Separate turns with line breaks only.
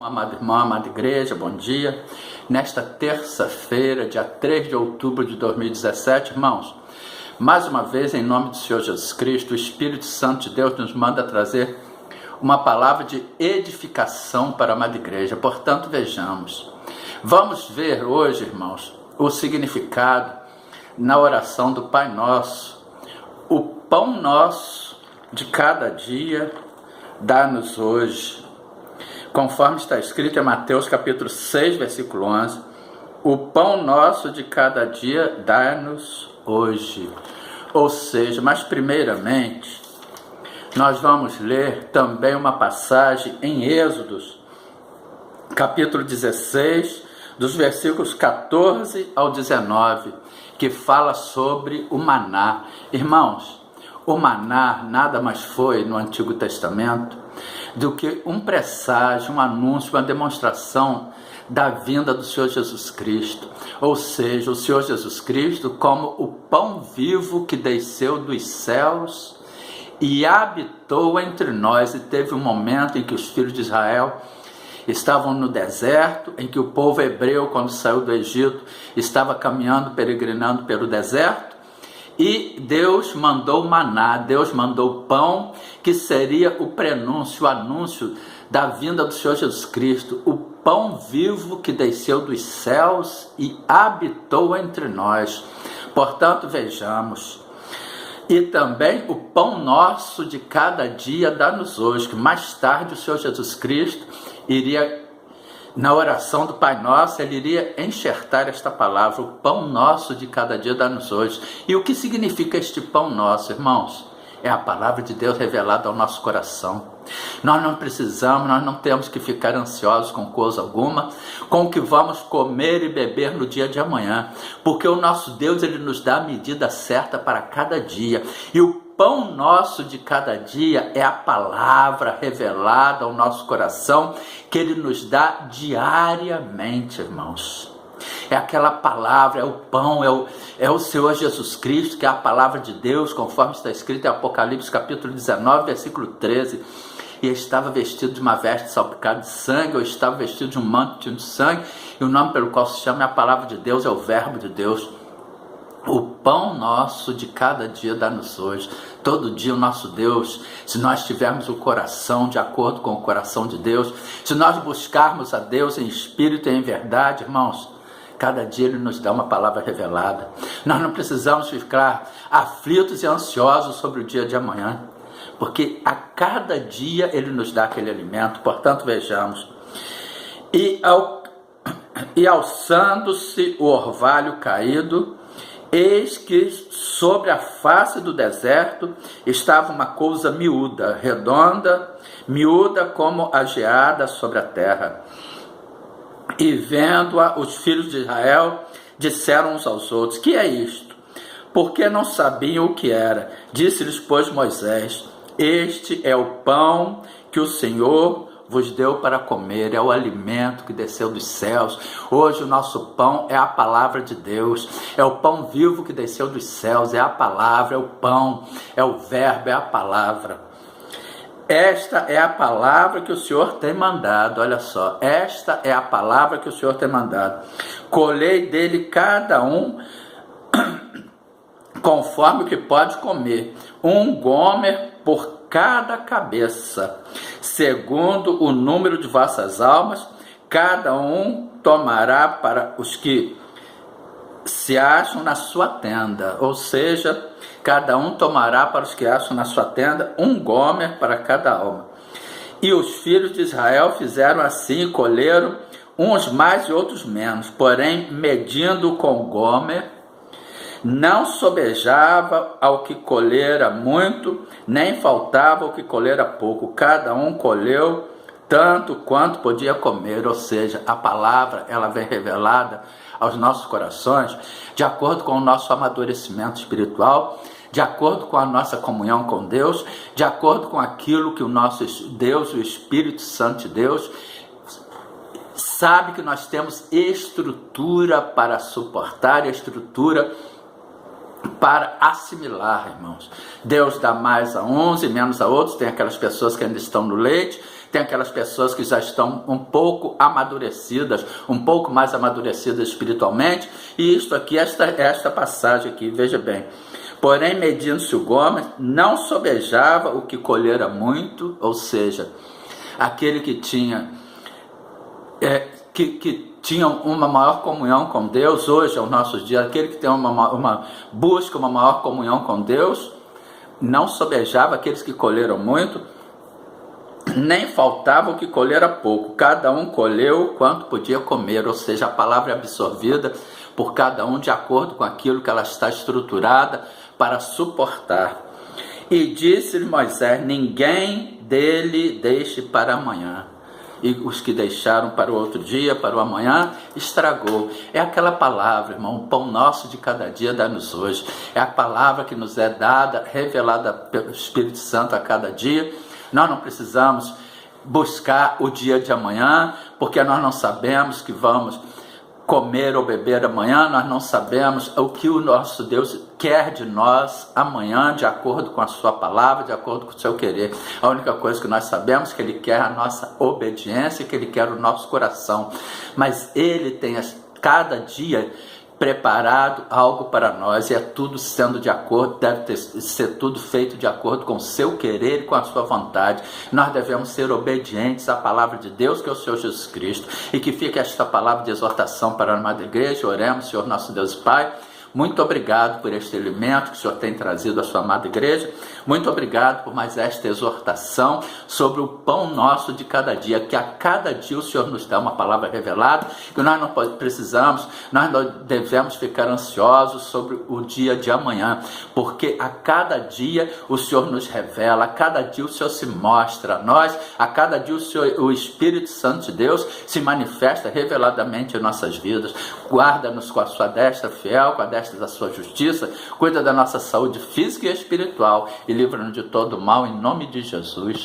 Amado irmão, amada igreja, bom dia. Nesta terça-feira, dia 3 de outubro de 2017, irmãos, mais uma vez, em nome do Senhor Jesus Cristo, o Espírito Santo de Deus nos manda trazer uma palavra de edificação para a amada igreja. Portanto, vejamos. Vamos ver hoje, irmãos, o significado na oração do Pai Nosso. O pão nosso de cada dia, dá-nos hoje. Conforme está escrito em Mateus capítulo 6, versículo 11, o pão nosso de cada dia dá-nos hoje. Ou seja, mas primeiramente, nós vamos ler também uma passagem em Êxodos, capítulo 16, dos versículos 14 ao 19, que fala sobre o maná. Irmãos, o maná nada mais foi no Antigo Testamento do que um presságio, um anúncio, uma demonstração da vinda do Senhor Jesus Cristo. Ou seja, o Senhor Jesus Cristo como o pão vivo que desceu dos céus e habitou entre nós. E teve um momento em que os filhos de Israel estavam no deserto, em que o povo hebreu, quando saiu do Egito, estava caminhando, peregrinando pelo deserto. E Deus mandou maná, Deus mandou pão, que seria o prenúncio, o anúncio da vinda do Senhor Jesus Cristo, o pão vivo que desceu dos céus e habitou entre nós. Portanto, vejamos. E também o pão nosso de cada dia dá-nos hoje, que mais tarde o Senhor Jesus Cristo iria, na oração do Pai Nosso, ele iria enxertar esta palavra, o pão nosso de cada dia dá-nos hoje. E o que significa este pão nosso, irmãos? É a palavra de Deus revelada ao nosso coração. Nós não precisamos, nós não temos que ficar ansiosos com coisa alguma, com o que vamos comer e beber no dia de amanhã, porque o nosso Deus, ele nos dá a medida certa para cada dia. E o pão nosso de cada dia é a palavra revelada ao nosso coração, que ele nos dá diariamente, irmãos. É aquela palavra, é o pão, é o Senhor Jesus Cristo, que é a palavra de Deus, conforme está escrito em Apocalipse capítulo 19, versículo 13. E estava vestido de uma veste salpicada de sangue, ou estava vestido de um manto de sangue, e o nome pelo qual se chama é a palavra de Deus, é o verbo de Deus. O pão nosso de cada dia dá-nos hoje. Todo dia o nosso Deus, se nós tivermos o coração de acordo com o coração de Deus, se nós buscarmos a Deus em espírito e em verdade, irmãos, cada dia Ele nos dá uma palavra revelada. Nós não precisamos ficar aflitos e ansiosos sobre o dia de amanhã, porque a cada dia Ele nos dá aquele alimento. Portanto, vejamos. E alçando-se o orvalho caído, eis que sobre a face do deserto estava uma coisa miúda, redonda, miúda como a geada sobre a terra. E vendo-a, os filhos de Israel disseram uns aos outros: que é isto? Porque não sabiam o que era. Disse-lhes, pois, Moisés: este é o pão que o Senhor vos deu para comer, é o alimento que desceu dos céus. Hoje o nosso pão é a palavra de Deus, é o pão vivo que desceu dos céus, é a palavra, é o pão, é o verbo, é a palavra. Esta é a palavra que o Senhor tem mandado, olha só, esta é a palavra que o Senhor tem mandado. Colhei dele cada um conforme o que pode comer, um gomer por cada cabeça, segundo o número de vossas almas, cada um tomará para os que se acham na sua tenda, ou seja, cada um tomará para os que acham na sua tenda um gomer para cada alma. E os filhos de Israel fizeram assim e colheram, uns mais e outros menos, porém, medindo com o gomer, não sobejava ao que colhera muito, nem faltava ao que colhera pouco. Cada um colheu tanto quanto podia comer. Ou seja, a palavra, ela vem revelada aos nossos corações de acordo com o nosso amadurecimento espiritual, de acordo com a nossa comunhão com Deus, de acordo com aquilo que o nosso Deus, o Espírito Santo de Deus, sabe que nós temos estrutura para suportar, estrutura para assimilar, irmãos. Deus dá mais a uns e menos a outros. Tem aquelas pessoas que ainda estão no leite, tem aquelas pessoas que já estão um pouco amadurecidas, um pouco mais amadurecidas espiritualmente, e isto aqui, esta passagem aqui, veja bem. Porém, medindo-se o Gomes, não sobejava o que colhera muito, ou seja, aquele que tinha que tinham uma maior comunhão com Deus, hoje, aos nossos dias, aquele que tem busca uma maior comunhão com Deus, não sobejava aqueles que colheram muito, nem faltava o que colhera pouco, cada um colheu quanto podia comer, ou seja, a palavra é absorvida por cada um de acordo com aquilo que ela está estruturada para suportar. E disse-lhe Moisés, ninguém dele deixe para amanhã. E os que deixaram para o outro dia, para o amanhã, estragou. É aquela palavra, irmão, o pão nosso de cada dia dá-nos hoje. É a palavra que nos é dada, revelada pelo Espírito Santo a cada dia. Nós não precisamos buscar o dia de amanhã, porque nós não sabemos que vamos comer ou beber amanhã, nós não sabemos o que o nosso Deus quer de nós amanhã, de acordo com a sua palavra, de acordo com o seu querer. A única coisa que nós sabemos é que Ele quer a nossa obediência, que Ele quer o nosso coração, mas Ele tem cada dia preparado algo para nós, e é tudo sendo de acordo, ser tudo feito de acordo com o seu querer e com a sua vontade. Nós devemos ser obedientes à palavra de Deus, que é o Senhor Jesus Cristo, e que fique esta palavra de exortação para a amada igreja. Oremos. Senhor nosso Deus e Pai, muito obrigado por este alimento que o Senhor tem trazido à sua amada igreja. Muito obrigado por mais esta exortação sobre o pão nosso de cada dia, que a cada dia o Senhor nos dá uma palavra revelada, que nós não precisamos, nós não devemos ficar ansiosos sobre o dia de amanhã, porque a cada dia o Senhor nos revela, a cada dia o Senhor se mostra a nós, a cada dia o Espírito Santo de Deus se manifesta reveladamente em nossas vidas. Guarda-nos com a sua destra fiel, com a destra da sua justiça, cuida da nossa saúde física e espiritual e livra-nos de todo mal, em nome de Jesus.